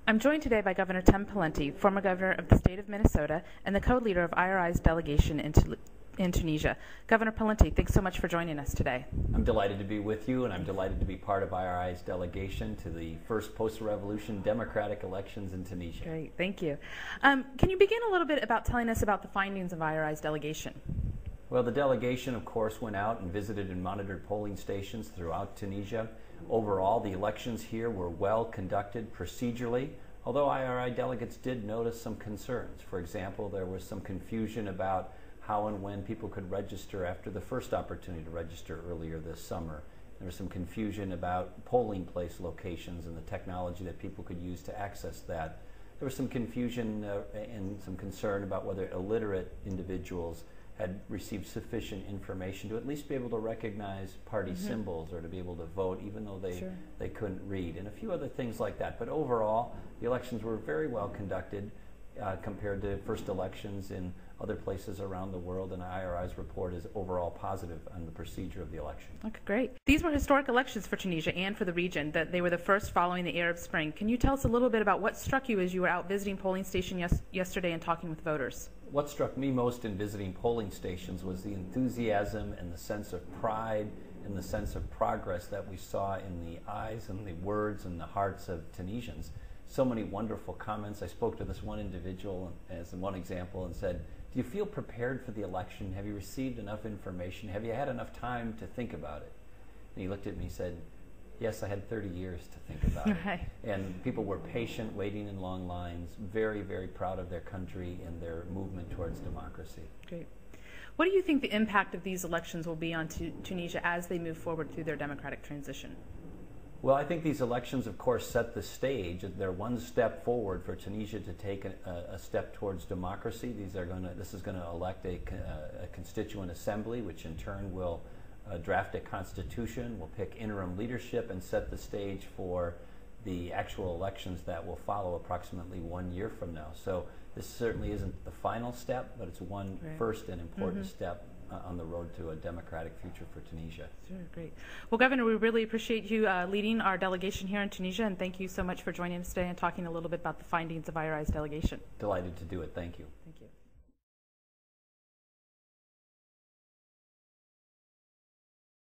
I'm joined today by Governor Pawlenty, former governor of the state of Minnesota and the co-leader of IRI's delegation in Tunisia. Governor Pawlenty, thanks so much for joining us today. I'm delighted to be with you, and I'm delighted to be part of IRI's delegation to the first post-revolution democratic elections in Tunisia. Great, thank you. Can you begin a little bit about telling us about the findings of IRI's delegation? Well, the delegation, of course, went out and visited and monitored polling stations throughout Tunisia. Overall, the elections here were well conducted procedurally, although IRI delegates did notice some concerns. For example, there was some confusion about how and when people could register after the first opportunity to register earlier this summer. There was some confusion about polling place locations and the technology that people could use to access that. There was some confusion and some concern about whether illiterate individuals had received sufficient information to at least be able to recognize party symbols or to be able to vote even though they couldn't read, and a few other things like that. But overall, the elections were very well conducted compared to first elections in other places around the world, and IRI's report is overall positive on the procedure of the election. Okay, great. These were historic elections for Tunisia and for the region. That they were the first following the Arab Spring. Can you tell us a little bit about what struck you as you were out visiting polling stations yesterday and talking with voters? What struck me most in visiting polling stations was the enthusiasm and the sense of pride and the sense of progress that we saw in the eyes and the words and the hearts of Tunisians. So many wonderful comments. I spoke to this one individual as one example and said, "Do you feel prepared for the election? Have you received enough information? Have you had enough time to think about it?" And he looked at me and said, "Yes, I had 30 years to think about it." And people were patient, waiting in long lines, very, very proud of their country and their movement towards democracy. Great. What do you think the impact of these elections will be on Tunisia as they move forward through their democratic transition? Well, I think these elections, of course, set the stage. They're one step forward for Tunisia to take a step towards democracy. This is going to elect a constituent assembly, which in turn will draft a constitution, will pick interim leadership, and set the stage for the actual elections that will follow approximately 1 year from now. So this certainly isn't the final step, but it's one first and important step on the road to a democratic future for Tunisia. Sure, great. Well, Governor, we really appreciate you leading our delegation here in Tunisia, and thank you so much for joining us today and talking a little bit about the findings of IRI's delegation. Delighted to do it. Thank you.